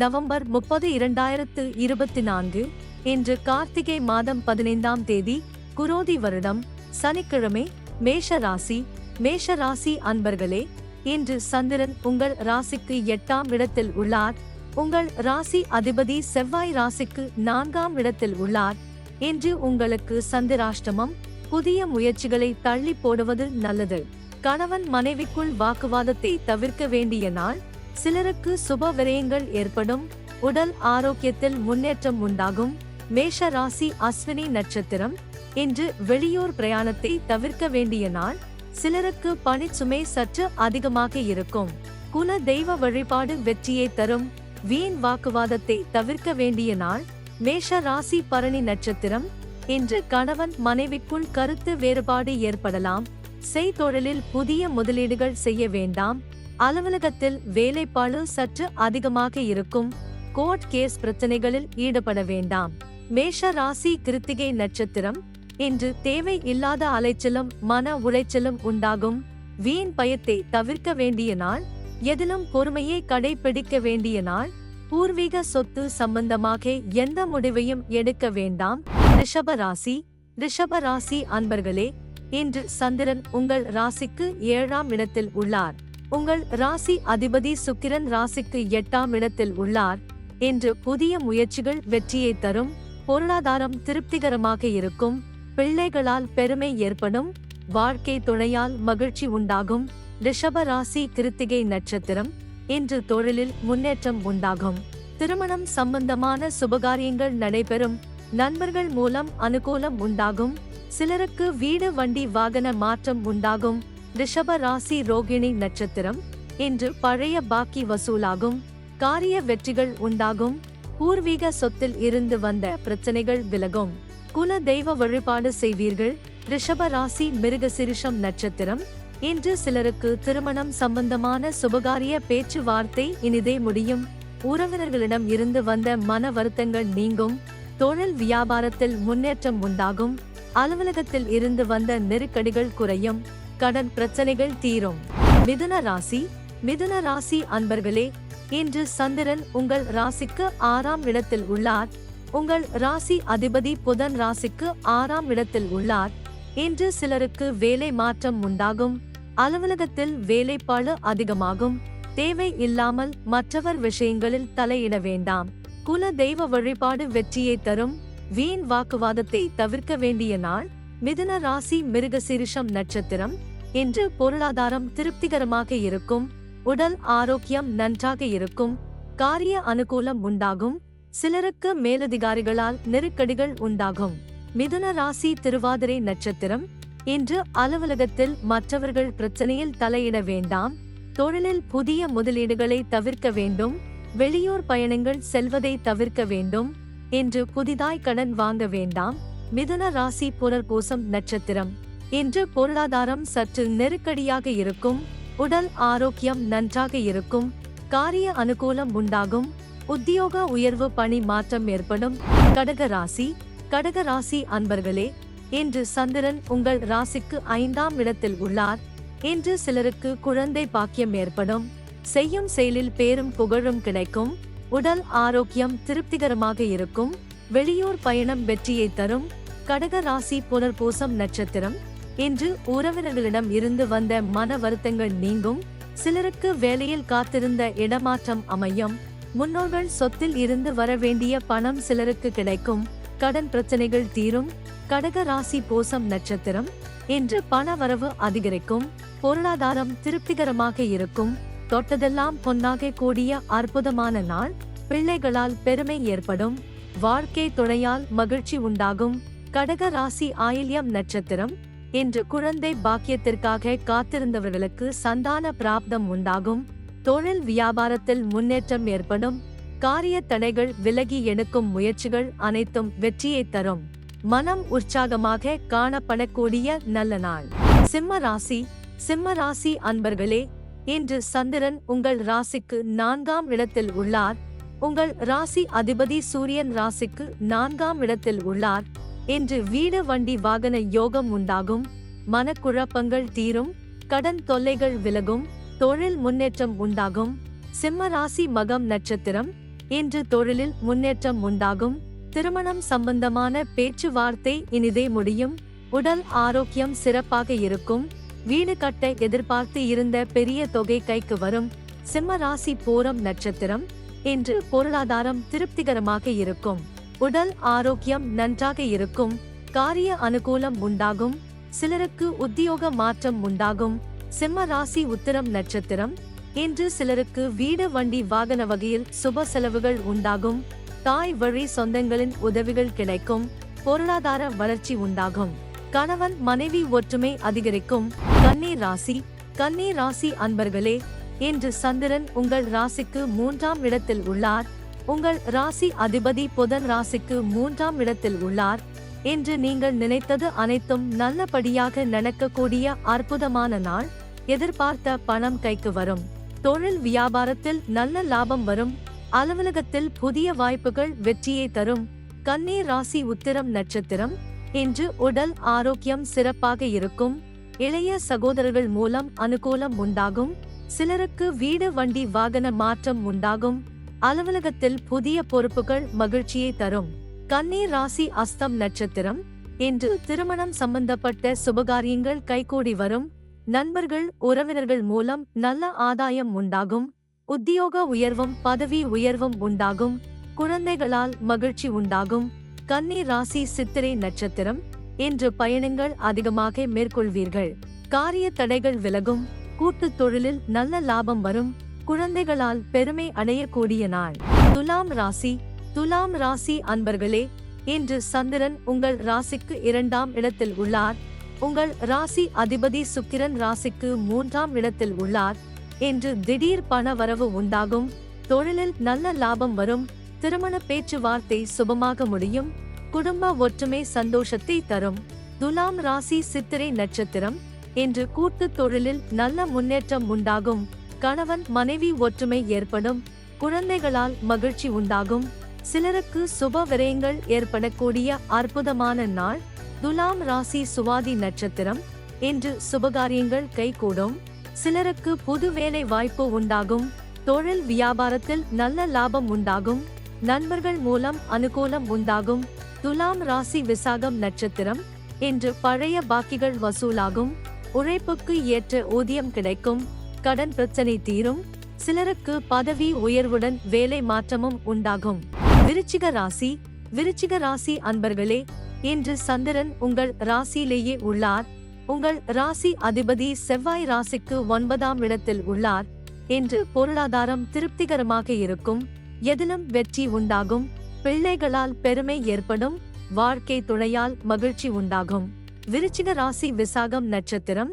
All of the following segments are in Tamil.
நவம்பர் 30 2024 இன்று கார்த்திகை மாதம் 15ஆம் தேதி குரோதி வருடம் சனிக்கிழமை. மேஷ ராசி அன்பர்களே, இன்று சந்திரன் உங்கள் ராசிக்கு 8ஆம் இடத்தில் உள்ளார். உங்கள் ராசி அதிபதி செவ்வாய் ராசிக்கு 4ஆம் இடத்தில் உள்ளார். இன்று உங்களுக்கு சந்திராஷ்டமம். புதிய முயற்சிகளை தள்ளி போடுவது நல்லது. கணவன் மனைவிக்குள் வாக்குவாதத்தை தவிர்க்க வேண்டிய நாள். சிலருக்கு சுப விரயங்கள் ஏற்படும். உடல் ஆரோக்கியத்தில் முன்னேற்றம் உண்டாகும். மேஷ ராசி அஸ்வினி நட்சத்திரம். இன்று வெளியூர் பிரயாணத்தை தவிர்க்க வேண்டிய நாள். சிலருக்கு பணிச்சுமை சற்று அதிகமாக இருக்கும். குல தெய்வ வழிபாடு வெற்றியை தரும். வீண் வாக்குவாதத்தை தவிர்க்க வேண்டிய நாள். மேஷ ராசி பரணி நட்சத்திரம். இன்று கணவன் மனைவிக்குள் கருத்து வேறுபாடு ஏற்படலாம். செய்தொழிலில் புதிய முதலீடுகள் செய்ய வேண்டாம். அலுவலகத்தில் வேலைப்பாடு சற்று அதிகமாக இருக்கும். கோர்ட் கேஸ் பிரச்சனைகளில் ஈடுபட வேண்டாம். மேஷ ராசி கிருத்திகை நட்சத்திரம். இன்று தேவை இல்லாத அலைச்சலும் மன உளைச்சலும் உண்டாகும். வீண் பயத்தை தவிர்க்க வேண்டிய நாள். எதிலும் பொறுமையை கடைபிடிக்க வேண்டிய நாள். பூர்வீக சொத்து சம்பந்தமாக எந்த முடிவையும் எடுக்க வேண்டாம். ரிஷப ராசி அன்பர்களே, இன்று சந்திரன் உங்கள் ராசிக்கு 7ஆம் இடத்தில் உள்ளார். உங்கள் ராசி அதிபதி சுக்கிரன் ராசிக்கு 8ஆம் இடத்தில் உள்ளார். இன்று புதிய முயற்சிகள் வெற்றியை தரும். பொருளாதாரம் திருப்திகரமாக இருக்கும். பிள்ளைகளால் பெருமை ஏற்படும். வாழ்க்கை துணையால் மகிழ்ச்சி உண்டாகும். ரிஷப ராசி கிருத்திகை நட்சத்திரம். இன்று தொழிலில் முன்னேற்றம் உண்டாகும். திருமணம் சம்பந்தமான சுபகாரியங்கள் நடைபெறும். நண்பர்கள் மூலம் அனுகூலம் உண்டாகும். சிலருக்கு வீடு வண்டி வாகன மாற்றம் உண்டாகும். ரிஷப ராசி ரோகிணி நட்சத்திரம். இன்று பழைய பாக்கி வசூலாகும். காரிய வெற்றிகள் உண்டாகும். பூர்வீக சொத்தில் இருந்து வந்த பிரச்சனைகள் விலகும். குல தெய்வ வழிபாடு செய்வீர்கள். ரிஷப ராசி மிருகசிரிஷம் நட்சத்திரம். இன்று சிலருக்கு திருமணம் சம்பந்தமான சுபகாரிய பேச்சுவார்த்தை இனிதே முடியும். உறவினர்களிடம் இருந்து வந்த மன வருத்தங்கள் நீங்கும். தொழில் வியாபாரத்தில் முன்னேற்றம் உண்டாகும். அலுவலகத்தில் இருந்து வந்த நெருக்கடிகள் குறையும். கடன் பிரச்சனைகள் தீரும். மிதுன ராசி அன்பர்களே, இன்று சந்திரன் உங்கள் ராசிக்கு 6ஆம் இடத்தில் உள்ளார். உங்கள் ராசி அதிபதி புதன் ராசிக்கு 6ஆம் இடத்தில் உள்ளார். இன்று சிலருக்கு வேலை மாற்றம் உண்டாகும். அலுவலகத்தில் வேலைப்பாடு அதிகமாகும். தேவை இல்லாமல் மற்றவர் விஷயங்களில் தலையிட வேண்டாம். குல தெய்வ வழிபாடு வெற்றியை தரும். வீண் வாக்குவாதத்தை தவிர்க்க வேண்டிய நாள். மிதுன ராசி மிருகசிரிஷம் நட்சத்திரம். இன்று பொருளாதாரம் திருப்திகரமாக இருக்கும். உடல் ஆரோக்கியம் நன்றாக இருக்கும். காரிய அனுகூலம் உண்டாகும். சிலருக்கு மேலதிகாரிகளால் நெருக்கடிகள் உண்டாகும். மிதுன ராசி திருவாதிரை நட்சத்திரம். இன்று அலுவலகத்தில் மற்றவர்கள் பிரச்சனையில் தலையிட வேண்டாம். தொழிலில் புதிய முதலீடுகளை தவிர்க்க வேண்டும். வெளியூர் பயணங்கள் செல்வதை தவிர்க்க வேண்டும். இன்று புதிதாய் கடன் வாங்க வேண்டாம். மிதுன ராசி புனர்பூசம் நட்சத்திரம். இன்று பொருளாதாரம் சற்று நெருக்கடியாக இருக்கும். உடல் ஆரோக்கியம் நன்றாக இருக்கும். காரிய அனுகூலம் உண்டாகும். உத்தியோக உயர்வு பணி மாற்றம் ஏற்படும். கடக ராசி அன்பர்களே, இன்று சந்திரன் உங்கள் ராசிக்கு 5ஆம் இடத்தில் உள்ளார். இன்று சிலருக்கு குழந்தை பாக்கியம் ஏற்படும். செய்யும் செயலில் பேரும் புகழும் கிடைக்கும். உடல் ஆரோக்கியம் திருப்திகரமாக இருக்கும். வெளியூர் பயணம் வெற்றியை தரும். கடக ராசி புனர்பூசம் நட்சத்திரம். இன்று உறவினர்களிடம் இருந்து வந்த மன வருத்தங்கள் நீங்கும். சிலருக்கு வேலையில் காத்திருந்த இடமாற்றம் அமையும். முன்னோர்கள் சொத்தில் இருந்து வர வேண்டிய பணம் சிலருக்கு கிடைக்கும். கடன் பிரச்சனைகள் தீரும். கடக ராசி பூசம் நட்சத்திரம். இன்று பண வரவு அதிகரிக்கும். பொருளாதாரம் திருப்திகரமாக இருக்கும். தொட்டதெல்லாம் பொன்னாக கூடிய அற்புதமான நாள். பிள்ளைகளால் பெருமை ஏற்படும். வாழ்க்கை துணையால் மகிழ்ச்சி உண்டாகும். கடக ராசி ஆயில்யம் நட்சத்திரம். இன்று குழந்தை பாக்கியத்திற்காக காத்திருந்தவர்களுக்கு சந்தான பிராப்தம் உண்டாகும். தொழில் வியாபாரத்தில் முன்னேற்றம் ஏற்படும். காரிய தடைகள் விலகி எடுக்கும் முயற்சிகள் அனைத்தும் வெற்றியை தரும். மனம் உற்சாகமாக காணப்படக்கூடிய நல்ல நாள். சிம்ம ராசி அன்பர்களே, இன்று சந்திரன் உங்கள் ராசிக்கு 4ஆம் இடத்தில் உள்ளார். உங்கள் ராசி அதிபதி சூரியன் ராசிக்கு 4ஆம் இடத்தில் உள்ளார். இன்று வீடு வண்டி வாகன யோகம் உண்டாகும். மனக்குழப்பங்கள் தீரும். கடன் தொல்லைகள் விலகும். தொழில் முன்னேற்றம் உண்டாகும். சிம்ம ராசி மகம் நட்சத்திரம். இன்று தொழிலில் முன்னேற்றம் உண்டாகும். திருமணம் சம்பந்தமான பேச்சுவார்த்தை இனிதே முடியும். உடல் ஆரோக்கியம் சிறப்பாக இருக்கும். வீடு கட்ட எதிர்பார்த்து இருந்த பெரிய தொகை கைக்கு வரும். சிம்ம ராசி பூரம் நட்சத்திரம். இன்று பொருளாதாரம் திருப்திகரமாக இருக்கும். உடல் ஆரோக்கியம் நன்றாக இருக்கும். காரிய அனுகூலம் உண்டாகும். சிலருக்கு உத்தியோக மாற்றம் உண்டாகும். சிம்ம ராசி உத்திரம் நட்சத்திரம். இன்று சிலருக்கு வீடு வண்டி வாகன வகையில் சுப செலவுகள் உண்டாகும். தாய் வழி சொந்தங்களின் உதவிகள் கிடைக்கும். பொருளாதார வளர்ச்சி உண்டாகும். கணவன் மனைவி ஒற்றுமை அதிகரிக்கும். கன்னி ராசி அன்பர்களே, இன்று சந்திரன் உங்கள் ராசிக்கு 3ஆம் இடத்தில் உள்ளார். உங்கள் ராசி அதிபதி புதன் ராசிக்கு 3ஆம் இடத்தில் உள்ளார். இன்று நீங்கள் நினைத்தது அனைத்தும் நல்லபடியாக நடக்கக்கூடிய அற்புதமான நாள். எதிர்பார்த்த பணம் கைக்கு வரும். தொழில் வியாபாரத்தில் நல்ல லாபம் வரும். அலுவலகத்தில் புதிய வாய்ப்புகள் வெற்றியை தரும். கன்னி ராசி உத்திரம் நட்சத்திரம். இன்று உடல் ஆரோக்கியம் சிறப்பாக இருக்கும். இளைய சகோதரர்கள் மூலம் அனுகூலம் உண்டாகும். சிலருக்கு வீடு வண்டி வாகன மாற்றம் உண்டாகும். அலுவலகத்தில் புதிய பொறுப்புகள் மகிழ்ச்சியை தரும். கன்னி ராசி அஸ்தம் நட்சத்திரம். இன்று திருமணம் சம்பந்தப்பட்ட சுபகாரியங்கள் கைகூடி வரும். நண்பர்கள் உறவினர்கள் மூலம் நல்ல ஆதாயம் உண்டாகும். உத்தியோக உயர்வும் பதவி உயர்வும் உண்டாகும். குழந்தைகளால் மகிழ்ச்சி உண்டாகும். கன்னி ராசி சித்திரை நட்சத்திரம். இன்று பயணங்கள் அதிகமாக மேற்கொள்வீர்கள். காரிய தடைகள் விலகும். கூட்டுத் தொழிலில் நல்ல லாபம் வரும். குழந்தைகளால் பெருமை அடையக்கூடிய நாள். துலாம் ராசி அன்பர்களே, இன்று சந்திரன் உங்கள் ராசிக்கு 2ஆம் இடத்தில் உள்ளார். உங்கள் ராசி அதிபதி சுக்கிரன் ராசிக்கு 3ஆம் இடத்தில் உள்ளார். இன்று திடீர் பண வரவு உண்டாகும். தொழிலில் நல்ல லாபம் வரும். திருமண பேச்சுவார்த்தை சுபமாக முடியும். குடும்ப ஒற்றுமை சந்தோஷத்தை தரும். துலாம் ராசி சித்திரை நட்சத்திரம். இன்று கூட்டுத் தொழிலில் நல்ல முன்னேற்றம் உண்டாகும். கணவன் மனைவி ஒற்றுமை ஏற்படும். குழந்தைகளால் மகிழ்ச்சி உண்டாகும். சிலருக்கு சுப விரயங்கள் ஏற்படக்கூடிய அற்புதமான நாள். துலாம் ராசி சுவாதி நட்சத்திரம். இன்று சுபகாரியங்கள் கைகூடும். சிலருக்கு புது வேலை வாய்ப்பு உண்டாகும். தொழில் வியாபாரத்தில் நல்ல லாபம் உண்டாகும். நண்பர்கள் மூலம் அனுகூலம் உண்டாகும். துலாம் ராசி விசாகம் நட்சத்திரம். இன்று பழைய பாக்கிகள் வசூலாகும். உழைப்புக்கு ஏற்ற ஊதியம் கிடைக்கும். கடன் பிரச்சனை தீரும். சிலருக்கு பதவி உயர்வுடன் வேலை மாற்றமும் உண்டாகும். விருச்சிக ராசி அன்பர்களே, இன்று சந்திரன் உங்கள் ராசியிலேயே உள்ளார். உங்கள் ராசி அதிபதி செவ்வாய் ராசிக்கு 9ஆம் இடத்தில் உள்ளார். இன்று பொருளாதாரம் திருப்திகரமாக இருக்கும். எதிலும் வெற்றி உண்டாகும். பிள்ளைகளால் பெருமை ஏற்படும். வாழ்க்கை துணையால் மகிழ்ச்சி உண்டாகும். விருச்சிக ராசி விசாகம் நட்சத்திரம்.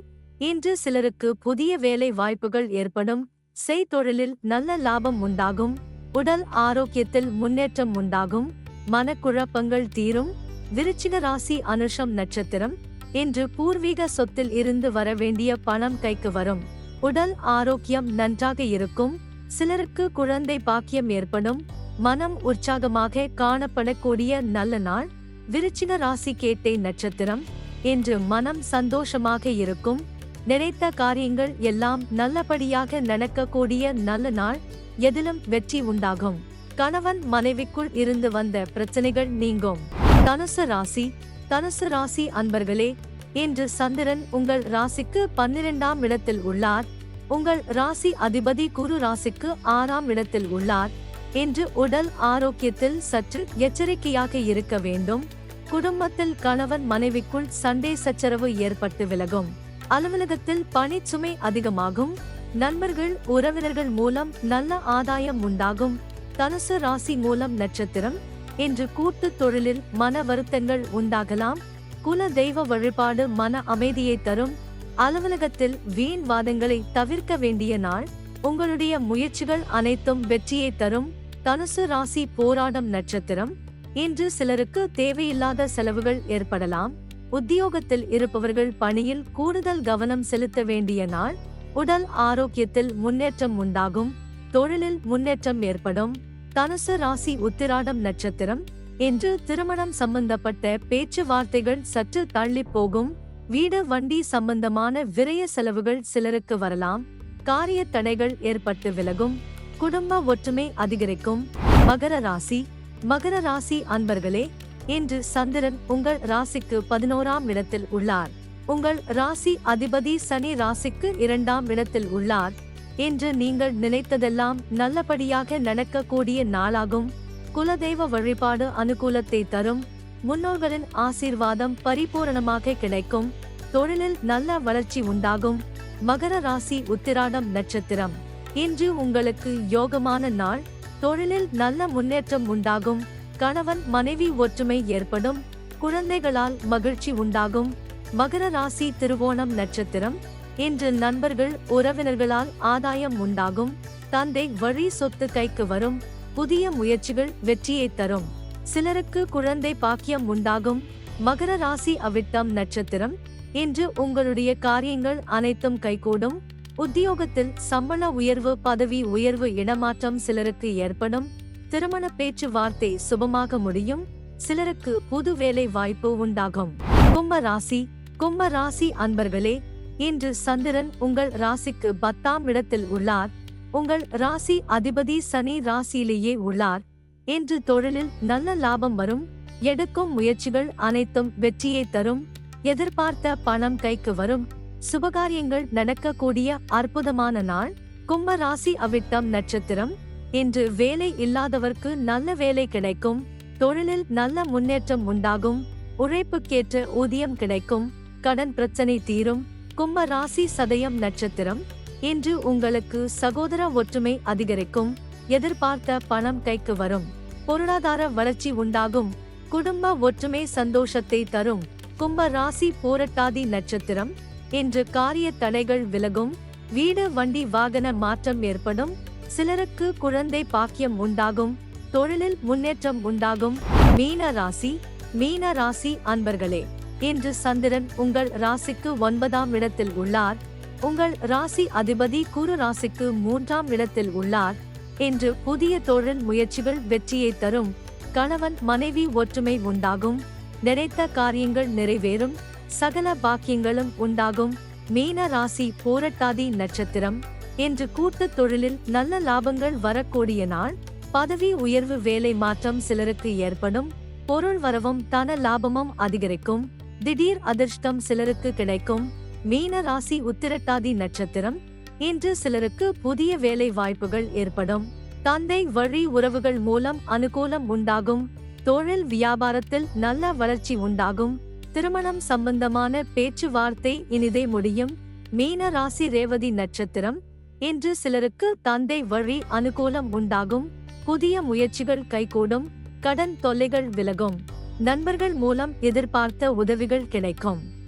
இன்று சிலருக்கு புதிய வேலை வாய்ப்புகள் ஏற்படும். செய்தொழிலில் நல்ல லாபம் உண்டாகும். உடல் ஆரோக்கியத்தில் முன்னேற்றம் உண்டாகும். மனக்குழப்பங்கள் தீரும். விருச்சிக ராசி அனுஷம் நட்சத்திரம். இன்று பூர்வீக சொத்தில் இருந்து வரவேண்டிய பணம் கைக்கு வரும். உடல் ஆரோக்கியம் நன்றாக இருக்கும். சிலருக்கு குழந்தை பாக்கியம் ஏற்படும். மனம் உற்சாகமாக காணப்படக்கூடிய நல்ல நாள். விருச்சிக ராசி கேட்டை நட்சத்திரம். இன்று மனம் சந்தோஷமாக இருக்கும். நினைத்த காரியங்கள் எல்லாம் நல்லபடியாக நடக்கக்கூடிய நல்ல நாள். எதிலும் வெற்றி உண்டாகும். கணவன் மனைவிக்குள் இருந்து வந்த பிரச்சனைகள் நீங்கும். தனுசு ராசி அன்பர்களே, இன்று சந்திரன் உங்கள் ராசிக்கு 12ஆம் இடத்தில் உள்ளார். உங்கள் ராசி அதிபதி குரு ராசிக்கு 6ஆம் இடத்தில் உள்ளார். இன்று உடல் ஆரோக்கியத்தில் சற்று எச்சரிக்கையாக இருக்க வேண்டும். குடும்பத்தில் கணவன் மனைவிக்குள் சண்டை சச்சரவு ஏற்பட்டு விலகும். அலுவலகத்தில் பணி சுமை அதிகமாகும். நண்பர்கள் உறவினர்கள் மூலம் நல்ல ஆதாயம் உண்டாகும். தனுசு ராசி மூலம் நட்சத்திரம். இன்று கூட்டுத் தொழிலில் மன வருத்தங்கள் உண்டாகலாம். குல தெய்வ வழிபாடு மன அமைதியை தரும். அலுவலகத்தில் வீண் வாதங்களை தவிர்க்க வேண்டிய நாள். உங்களுடைய முயற்சிகள் அனைத்தும் வெற்றியை தரும். தனுசு ராசி போராடம் நட்சத்திரம். இன்று சிலருக்கு தேவையில்லாத செலவுகள் ஏற்படலாம். உத்தியோகத்தில் இருப்பவர்கள் பணியில் கூடுதல் கவனம் செலுத்த வேண்டிய நாள். உடல் ஆரோக்கியத்தில் முன்னேற்றம் உண்டாகும். தொழிலில் முன்னேற்றம் ஏற்படும். தனுசு ராசி உத்திராடம் நட்சத்திரம். இன்று திருமணம் சம்பந்தப்பட்ட பேச்சுவார்த்தைகள் சற்று தள்ளி போகும். வீடு வண்டி சம்பந்தமான விரய செலவுகள் சிலருக்கு வரலாம். காரிய தடைகள் ஏற்பட்டு விலகும். குடும்ப ஒற்றுமை அதிகரிக்கும். மகர ராசி. மகர ராசி அன்பர்களே, இன்று சந்திரன் உங்கள் ராசிக்கு 11ஆம் இடத்தில் உள்ளார். உங்கள் ராசி அதிபதி சனி ராசிக்கு 2ஆம் இடத்தில் உள்ளார். இன்று நீங்கள் நினைத்ததெல்லாம் நல்லபடியாக நடக்கக்கூடிய நாளாகும். குலதெய்வ வழிபாடு அனுகூலத்தை தரும். முன்னோர்களின் ஆசீர்வாதம் பரிபூரணமாக கிடைக்கும். தொழிலில் நல்ல வளர்ச்சி உண்டாகும். மகர ராசி உத்திராடம் நட்சத்திரம். இன்று உங்களுக்கு யோகமான நாள். தொழிலில் நல்ல முன்னேற்றம் உண்டாகும். கணவன் மனைவி ஒற்றுமை ஏற்படும். குழந்தைகளால் மகிழ்ச்சி உண்டாகும். மகர ராசி திருவோணம் நட்சத்திரம். இன்று நண்பர்கள் உறவினர்களால் ஆதாயம் உண்டாகும். தந்தை வழி சொத்து கைக்கு வரும். புதிய முயற்சிகள் வெற்றியை தரும். சிலருக்கு குழந்தை பாக்கியம் உண்டாகும். மகர ராசி அவிட்டம் நட்சத்திரம். இன்று உங்களுடைய காரியங்கள் அனைத்தும் கைகூடும். உத்தியோகத்தில் சம்பள உயர்வு, பதவி உயர்வு, இடமாற்றம் சிலருக்கு ஏற்படும். திருமண பேச்சுவார்த்தை சுபமாக முடியும். சிலருக்கு புது வேலை வாய்ப்பு உண்டாகும். கும்ப ராசி. கும்ப ராசி அன்பர்களே, இன்று சந்திரன் உங்கள் ராசிக்கு 10ஆம் இடத்தில் உள்ளார். உங்கள் ராசி அதிபதி சனி ராசியிலேயே உள்ளார். இன்று தொழிலில் நல்ல லாபம் வரும். எடுக்கும் முயற்சிகள் அனைத்தும் வெற்றியை தரும். எதிர்பார்த்த பணம் கைக்கு வரும். சுபகாரியங்கள் நடக்கக்கூடிய அற்புதமான நாள். கும்ப ராசி அவிட்டம் நட்சத்திரம். இன்று வேலை இல்லாதவர்க்கு நல்ல வேலை கிடைக்கும். தொழிலில் நல்ல முன்னேற்றம் உண்டாகும். உழைப்புக்கேற்ற ஊதியம் கிடைக்கும். கடன் பிரச்சனை தீரும். கும்ப ராசி சதயம் நட்சத்திரம். இன்று உங்களுக்கு சகோதர ஒற்றுமை அதிகரிக்கும். எதிர்பார்த்த பணம் கைக்கு வரும். பொருளாதார வளர்ச்சி உண்டாகும். குடும்ப ஒற்றுமை சந்தோஷத்தை தரும். கும்ப ராசி பூரட்டாதி நட்சத்திரம். இன்று காரிய தடைகள் விலகும். வீடு வண்டி வாகன மாற்றம் ஏற்படும். சிலருக்கு குழந்தை பாக்கியம் உண்டாகும். தொழிலில் முன்னேற்றம் உண்டாகும். மீன ராசி. மீன ராசி அன்பர்களே, இன்று சந்திரன் உங்கள் ராசிக்கு 9ஆம் இடத்தில் உள்ளார். உங்கள் ராசி அதிபதி குரு ராசிக்கு 3ஆம் இடத்தில் உள்ளார். இன்று புதிய தொழில் முயற்சிகள் வெற்றியை தரும். கணவன் மனைவி ஒற்றுமை உண்டாகும். நினைத்த காரியங்கள் நிறைவேறும். சகல பாக்கியங்களும் உண்டாகும். மீன ராசி பூரட்டாதி நட்சத்திரம். இன்று கூட்டு தொழிலில் நல்ல லாபங்கள் வரக்கூடிய நாள். பதவி உயர்வு, வேலை மாற்றம் சிலருக்கு ஏற்படும். பொருள் வரவும் தன லாபமும் அதிகரிக்கும். திடீர் அதிர்ஷ்டம் சிலருக்கு கிடைக்கும். மீன ராசி உத்திரட்டாதி நட்சத்திரம். இன்று சிலருக்கு புதிய வேலை வாய்ப்புகள் ஏற்படும். தந்தை வழி உறவுகள் மூலம் அனுகூலம் உண்டாகும். தொழில் வியாபாரத்தில் நல்ல வளர்ச்சி உண்டாகும். திருமணம் சம்பந்தமான பேச்சுவார்த்தை இனிதே முடியும். மீன ராசி ரேவதி நட்சத்திரம். இன்று சிலருக்கு தந்தை வழி அனுகூலம் உண்டாகும். புதிய முயற்சிகள் கைகூடும். கடன் தொல்லைகள் விலகும். நண்பர்கள் மூலம் எதிர்பார்த்த உதவிகள் கிடைக்கும்.